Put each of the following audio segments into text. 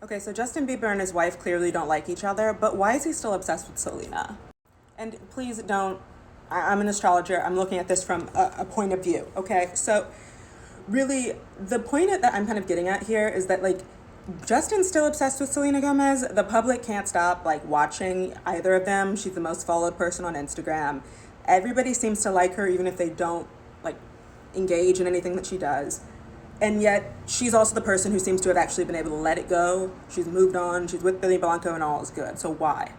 Okay, so Justin Bieber and his wife clearly don't like each other, but why is he still obsessed with Selena? And please don't, I'm an astrologer, I'm looking at this from a point of view, okay? So, really, the point that I'm kind of getting at here is that, like, Justin's still obsessed with Selena Gomez. The public can't stop, like, watching either of them. She's the most followed person on Instagram. Everybody seems to like her, even if they don't, like, engage in anything that she does. And yet, she's also the person who seems to have actually been able to let it go. She's moved on, she's with Billy Blanco, and all is good. So why?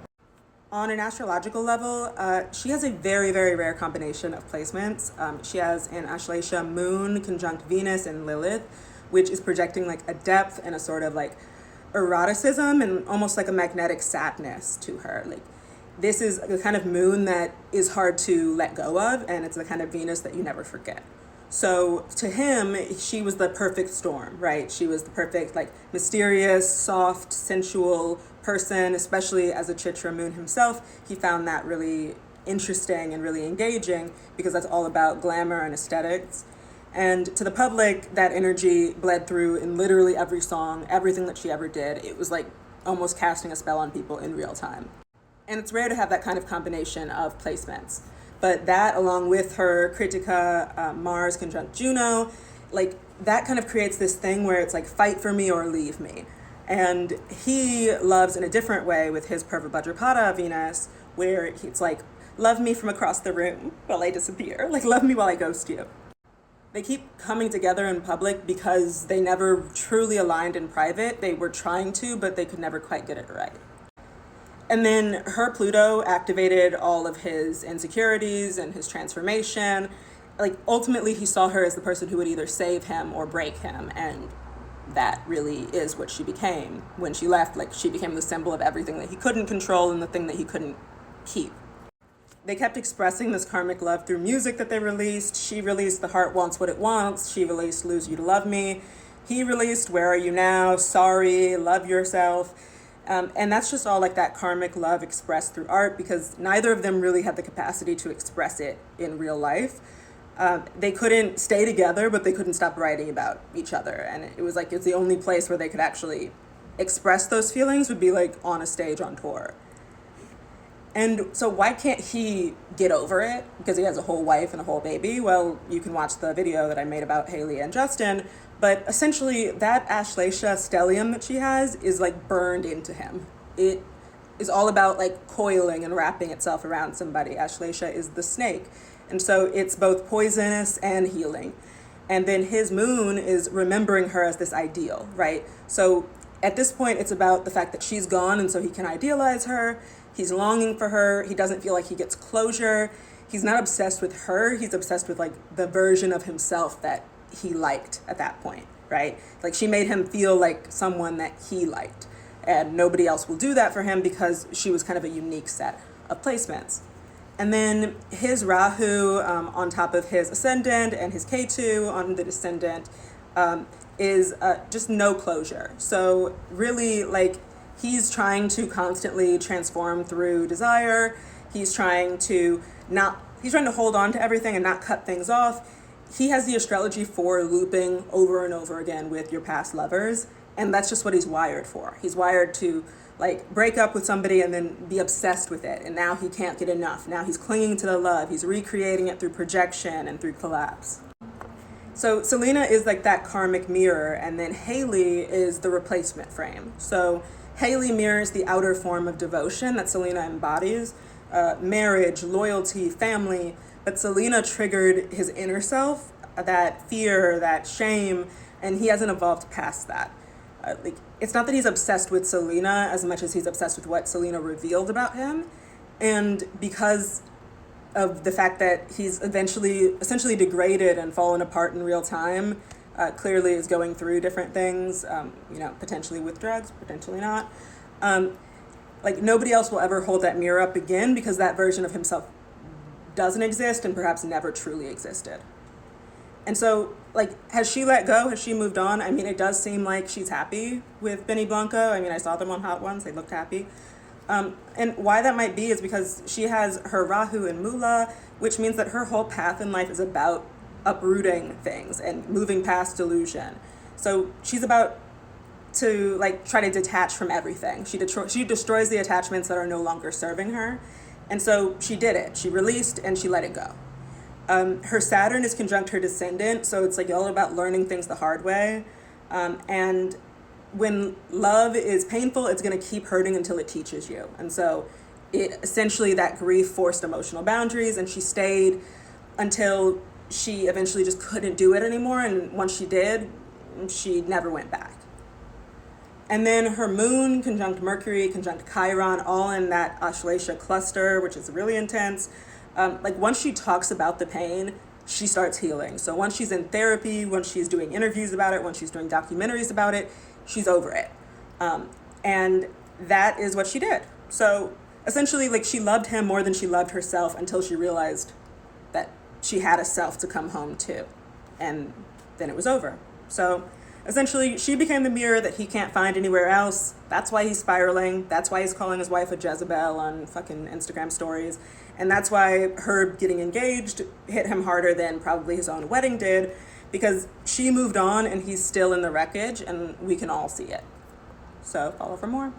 On an astrological level, she has a very, very rare combination of placements. She has an Ashleisha moon conjunct Venus and Lilith, which is projecting like a depth and a sort of like eroticism and almost like a magnetic sadness to her. Like, this is the kind of moon that is hard to let go of, and it's the kind of Venus that you never forget. So to him, she was the perfect storm, right? She was the perfect, like, mysterious, soft, sensual person, especially as a Chitra moon himself. He found that really interesting and really engaging because that's all about glamour and aesthetics. And to the public, that energy bled through in literally every song, everything that she ever did. It was like almost casting a spell on people in real time. And it's rare to have that kind of combination of placements. But that, along with her Critica, Mars conjunct Juno, like, that kind of creates this thing where it's like, fight for me or leave me. And he loves in a different way with his Purva Bhadrapada Venus, where it's like, love me from across the room while I disappear. Like, love me while I ghost you. They keep coming together in public because they never truly aligned in private. They were trying to, but they could never quite get it right. And then her Pluto activated all of his insecurities and his transformation. Like, ultimately, he saw her as the person who would either save him or break him. And that really is what she became. When she left, like, she became the symbol of everything that he couldn't control and the thing that he couldn't keep. They kept expressing this karmic love through music that they released. She released The Heart Wants What It Wants. She released Lose You to Love Me. He released Where Are You Now? Sorry, Love Yourself. And that's just all like that karmic love expressed through art, because neither of them really had the capacity to express it in real life. They couldn't stay together, but they couldn't stop writing about each other. And it was like, it's the only place where they could actually express those feelings would be like on a stage on tour. And so why can't he get over it? Because he has a whole wife and a whole baby. Well, you can watch the video that I made about Haley and Justin. But essentially, that Ashleisha stellium that she has is like burned into him. It is all about like coiling and wrapping itself around somebody. Ashleisha is the snake. And so it's both poisonous and healing. And then his moon is remembering her as this ideal, right? So at this point, it's about the fact that she's gone, and so he can idealize her. He's longing for her. He doesn't feel like he gets closure. He's not obsessed with her. He's obsessed with like the version of himself that he liked at that point, right? Like, she made him feel like someone that he liked. And nobody else will do that for him because she was kind of a unique set of placements. And then his Rahu on top of his ascendant and his Ketu on the descendant is just no closure. So really, like, he's trying to constantly transform through desire. He's trying to hold on to everything and not cut things off. He has the astrology for looping over and over again with your past lovers. And that's just what he's wired for. He's wired to like break up with somebody and then be obsessed with it. And now he can't get enough. Now he's clinging to the love. He's recreating it through projection and through collapse. So Selena is like that karmic mirror, and then Haley is the replacement frame. So Haley mirrors the outer form of devotion that Selena embodies, marriage, loyalty, family, but Selena triggered his inner self, that fear, that shame, and he hasn't evolved past that. It's not that he's obsessed with Selena as much as he's obsessed with what Selena revealed about him. And because of the fact that he's essentially degraded and fallen apart in real time, clearly is going through different things, potentially with drugs, potentially not. Like, nobody else will ever hold that mirror up again because that version of himself doesn't exist and perhaps never truly existed. And so, like, has she let go? Has she moved on? I mean, it does seem like she's happy with Benny Blanco. I mean, I saw them on Hot Ones. They looked happy. And why that might be is because she has her Rahu and Mula, which means that her whole path in life is about uprooting things and moving past delusion. So she's about to like try to detach from everything. She destroys the attachments that are no longer serving her. And so she did it. She released and she let it go. Her Saturn is conjunct her descendant, so it's like all about learning things the hard way. And when love is painful, it's going to keep hurting until it teaches you. And so it essentially, that grief forced emotional boundaries, and she stayed until she eventually just couldn't do it anymore. And once she did, she never went back. And then her moon conjunct Mercury, conjunct Chiron, all in that Auslasia cluster, which is really intense. Like once she talks about the pain, she starts healing. So once she's in therapy, once she's doing interviews about it, once she's doing documentaries about it, she's over it. And that is what she did. So essentially, like, she loved him more than she loved herself until she realized that she had a self to come home to. And then it was over. So essentially, she became the mirror that he can't find anywhere else. That's why he's spiraling. That's why he's calling his wife a Jezebel on fucking Instagram stories. And that's why her getting engaged hit him harder than probably his own wedding did, because she moved on and he's still in the wreckage, and we can all see it. So follow for more.